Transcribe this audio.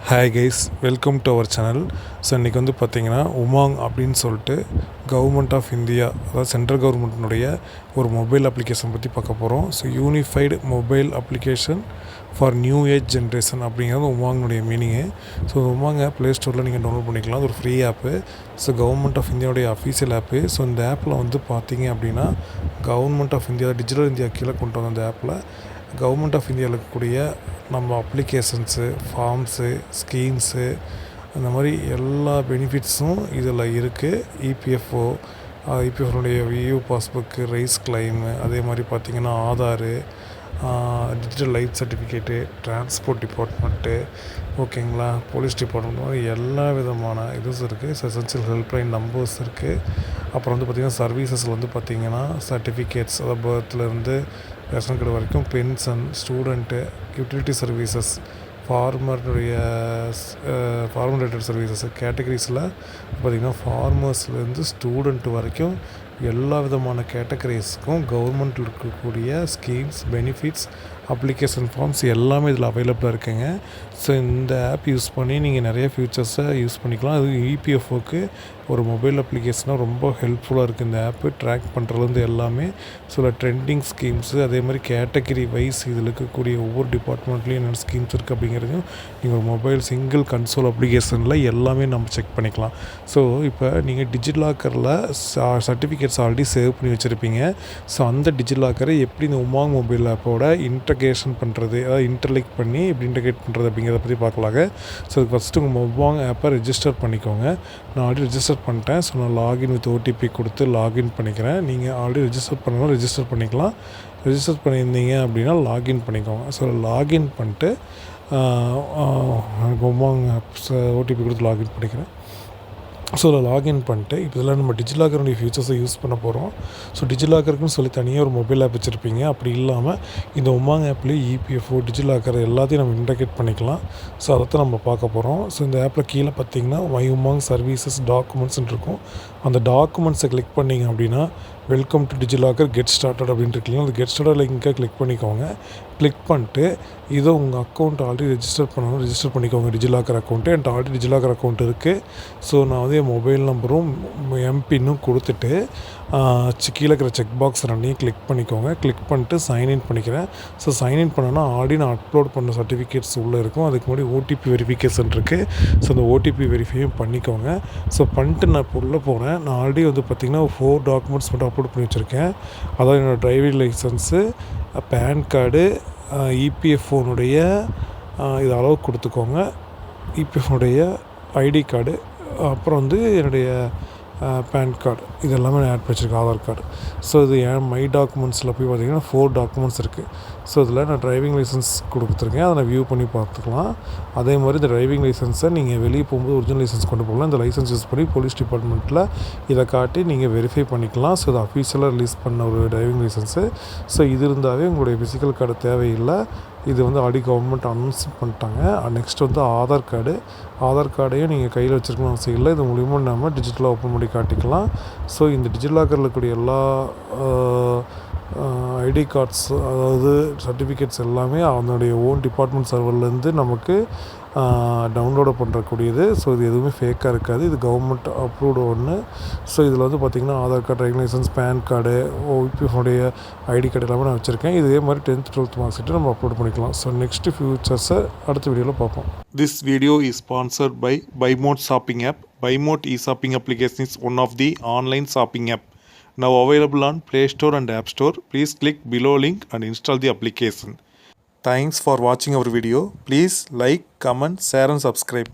Hi guys, welcome to our channel. So இன்றைக்கி வந்து பார்த்திங்கன்னா உமாங் அப்படின்னு சொல்லிட்டு கவர்மெண்ட் ஆஃப் இந்தியா, அதாவது சென்ட்ரல் கவர்மெண்ட்டினுடைய ஒரு மொபைல் அப்ளிகேஷன் பற்றி பார்க்க போகிறோம். So unified mobile application for new age generation அப்படிங்கிறது உமாங்கனுடைய மீனிங்கு. ஸோ உமாங்க ப்ளே ஸ்டோரில் நீங்கள் டவுன்லோட் பண்ணிக்கலாம். அது ஒரு free app. So government of இந்தியாவுடைய அஃபீஷியல் ஆப்பு. ஸோ இந்த ஆப்பில் வந்து பார்த்திங்க அப்படின்னா government of India digital India கீழே கொண்டு வந்த அந்த ஆப்பில் கவர்மெண்ட் ஆஃப் இந்தியாவில் இருக்கக்கூடிய நம்ம அப்ளிகேஷன்ஸு, ஃபார்ம்ஸு, ஸ்கீம்ஸு, அந்த மாதிரி எல்லா பெனிஃபிட்ஸும் இதில் இருக்குது. இபிஎஃப்னுடைய வியூ பாஸ்புக்கு, ரைஸ் கிளைமு, அதே மாதிரி பார்த்திங்கன்னா Aadhaar, digital life certificate, transport department, ஓகேங்களா, போலீஸ் டிபார்ட்மெண்ட், மாதிரி எல்லா விதமான இதுஸ் இருக்குது. எசென்ஷியல் ஹெல்ப்லைன் நம்பர்ஸ் இருக்குது. அப்புறம் வந்து பார்த்திங்கன்னா சர்வீசஸில் வந்து பார்த்திங்கன்னா சர்டிஃபிகேட்ஸ், அதாவது பர்த்லேருந்து ரேஷன் கார்டு வரைக்கும், பென்ஷன், ஸ்டூடெண்ட்டு, யூட்டிலிட்டி சர்வீசஸ், ஃபார்மருடைய ஃபார்மர் ரிலேட்டட் சர்வீசஸ் கேட்டகரிஸில் பார்த்திங்கன்னா ஃபார்மர்ஸ்லேருந்து ஸ்டூடெண்ட் வரைக்கும் எல்லா விதமான கேட்டகரிஸ்க்கும் கவர்மெண்ட்டில் இருக்கக்கூடிய ஸ்கீம்ஸ், பெனிஃபிட்ஸ், அப்ளிகேஷன் ஃபார்ம்ஸ் எல்லாமே இதில் அவைலபிளாக இருக்குங்க. ஸோ இந்த ஆப் யூஸ் பண்ணி நீங்கள் நிறைய ஃபியூச்சர்ஸை யூஸ் பண்ணிக்கலாம். அது இபிஎஃப்ஓக்கு ஒரு மொபைல் அப்ளிகேஷனாக ரொம்ப ஹெல்ப்ஃபுல்லாக இருக்குது இந்த ஆப்பு. ட்ராக் பண்ணுறதுலேருந்து எல்லாமே சில ட்ரெண்டிங் ஸ்கீம்ஸு, அதே மாதிரி கேட்டகரி வைஸ் இதில் இருக்கக்கூடிய ஒவ்வொரு டிபார்ட்மெண்ட்லேயும் என்னென்ன ஸ்கீம்ஸ் இருக்குது அப்படிங்கிறதையும் நீங்கள் ஒரு மொபைல் சிங்கிள் கன்சோல் அப்ளிகேஷனில் எல்லாமே நம்ம செக் பண்ணிக்கலாம். ஸோ இப்போ நீங்கள் டிஜிலாக்கரில் சர்டிஃபிகேட்ஸ் ஆல்ரெடி சேவ் பண்ணி வச்சுருப்பீங்க. ஸோ அந்த டிஜிலாக்கரை எப்படி இந்த உமாங் மொபைல் ஆப்போட இன்டகிரேஷன் பண்ணுறது, அதாவது இன்டர்லிங்க் பண்ணி எப்படி இன்டகிரேட் பண்ணுறது அப்படிங்கிறத பற்றி பார்க்கலாங்க. ஸோ ஃபஸ்ட்டு உங்கள் உமாங் ஆப்பை ரெஜிஸ்டர் பண்ணிக்கோங்க. நான் ஆல்ரெடி ரெஜிஸ்டர் பண்ணிட்டேன். ஸோ நான் லாகின் வித் ஓடிபி கொடுத்து லாகின் பண்ணிக்கிறேன். நீங்கள் ஆல்ரெடி ரெஜிஸ்டர் பண்ணணும், ரெஜிஸ்டர் பண்ணிக்கலாம். ரெஜிஸ்டர் பண்ணியிருந்தீங்க அப்படின்னா லாகின் பண்ணிக்கோங்க. ஸோ லாகின் பண்ணிட்டு உமாங் ஆப்ஸ் ஓடிபி கொடுத்து லாகின் பண்ணிக்கிறேன். ஸோ அதில் லாகின் பண்ணிட்டு இப்போ இதெல்லாம் நம்ம டிஜிலாக்கருடைய ஃபியூச்சர்ஸை யூஸ் பண்ண போகிறோம். ஸோ டிஜிலாக்கருக்குன்னு சொல்லி தனியாக ஒரு மொபைல் ஆப் வச்சுருப்பீங்க. அப்படி இல்லாமல் இந்த உமாங் ஆப்லேயே இபிஎஃப்ஓ, டிஜிலாக்கர் எல்லாத்தையும் நம்ம இன்டகிரேட் பண்ணிக்கலாம். ஸோ அதைத்தான் நம்ம பார்க்க போகிறோம். ஸோ இந்த ஆப்பில் கீழே பார்த்தீங்கன்னா மை உமாங் சர்வீசஸ் டாக்குமெண்ட்ஸ்ன்னு இருக்கும். அந்த டாக்குமெண்ட்ஸை கிளிக் பண்ணிங்க அப்படின்னா welcome to DigiLocker get started அப்படின்ட்டு இருக்கீங்க. அந்த கெட் ஸ்டார்டட் லிங்கை கிளிக் பண்ணிக்கோங்க. கிளிக் பண்ணிட்டு இதை உங்கள் அக்கௌண்ட் ஆல்ரெடி ரெஜிஸ்டர் பண்ணணும், ரெஜிஸ்டர் பண்ணிக்கோங்க டிஜிலாக்கர் அக்கௌண்ட்டு. என்கிட்ட ஆல்ரெடி டிஜிலாக்கர் அக்கௌண்ட் இருக்குது. ஸோ நான் வந்து என் மொபைல் நம்பரும் எம்பின்னும் கொடுத்துட்டு கீழே இருக்கிற செக் பாக்ஸ் ரெண்டையும் கிளிக் பண்ணிக்கோங்க. கிளிக் பண்ணிட்டு சைன்இன் பண்ணிக்கிறேன். ஸோ சைன்இன் பண்ணோன்னா ஆல்ரெடி நான் அப்லோட் பண்ண சர்டிஃபிகேட்ஸ் உள்ளே இருக்கும். அதுக்கு முன்னாடி ஓடிபி வெரிஃபிகேஷன் இருக்குது. ஸோ அந்த ஓடிபி வெரிஃபையும் பண்ணிக்கோங்க. ஸோ பண்ணிட்டு நான் இப்போ உள்ளே போகிறேன். நான் ஆல்ரெடி வந்து பார்த்திங்கன்னா 4 டாக்குமெண்ட்ஸ் மட்டும் அப்லோட் பண்ணி வச்சுருக்கேன். அதாவது என்னோடய டிரைவிங் லைசன்ஸு, பேன் கார்டு, இபிஎஃப்ஓனுடைய இது அளவு கொடுத்துக்கோங்க, இபிஎஃப்னுடைய ஐடி கார்டு, அப்புறம் வந்து என்னுடைய பேன் கார்டு, இது எல்லாமே நான் ஆட் பண்ணி வச்சுருக்கேன், ஆதார் கார்டு. ஸோ இது என் மை டாக்குமெண்ட்ஸில் போய் பார்த்திங்கன்னா 4 டாக்குமெண்ட்ஸ் இருக்குது. ஸோ இதில் நான் டிரைவிங் லைசன்ஸ் கொடுத்துருக்கேன். அதை நான் வியூ பண்ணி பார்த்துக்கலாம். அதே மாதிரி இந்த டிரைவிங் லைசன்ஸை நீங்கள் வெளியே போகும்போது ஒரிஜினல் லைசன்ஸ் கொண்டு போகலாம். இந்த லைசன்ஸ் யூஸ் பண்ணி போலீஸ் டிபார்ட்மெண்ட்டில் இதை காட்டி நீங்கள் வெரிஃபை பண்ணிக்கலாம். ஸோ இது அஃபீஷியலாக ரிலீஸ் பண்ண ஒரு டிரைவிங் லைசன்ஸு. ஸோ இது இருந்தாவே உங்களுடைய ஃபிசிக்கல் கார்டு தேவையில்லை. இது வந்து ஆல்ரெடி கவர்மெண்ட் அனௌன்ஸ் பண்ணிட்டாங்க. நெக்ஸ்ட் வந்து ஆதார் கார்டு. ஆதார் கார்டையும் நீங்கள் கையில் வச்சுருக்கணும் அவசியம் இல்லை. இது மூலிமா நம்ம டிஜிட்டலாக ஓப்பன் பண்ணி காட்டிக்கலாம். ஸோ இந்த டிஜிலாக்கரில் இருக்கக்கூடிய எல்லா ஐடி கார்ட்ஸ், அதாவது சர்டிஃபிகேட்ஸ் எல்லாமே அதனுடைய ஓன் டிபார்ட்மெண்ட் சர்வர்லேருந்து நமக்கு டவுன்லோடு பண்ணுறக்கூடியது. ஸோ இது எதுவுமே ஃபேக்காக இருக்காது. இது கவர்மெண்ட் அப்ரூவ்டு ஒன்று. ஸோ இதில் வந்து பார்த்திங்கன்னா Aadhaar card, driving licence, PAN card, இபிஎஃப்னுடைய ஐடி கார்டு எல்லாமே நான் வச்சுருக்கேன். இதே மாதிரி 10th 12th மார்க் ஷீட்டு நம்ம அப்லோட் பண்ணிக்கலாம். ஸோ நெக்ஸ்ட் ஃபியூச்சர்ஸை அடுத்த வீடியோவில் பார்ப்போம். This video is sponsored by BuyMote shopping app. BuyMote e-shopping application is one of the online shopping app now available on Play Store and App Store. Please click below link and install the application. Thanks for watching our video. Please like, comment, share and subscribe.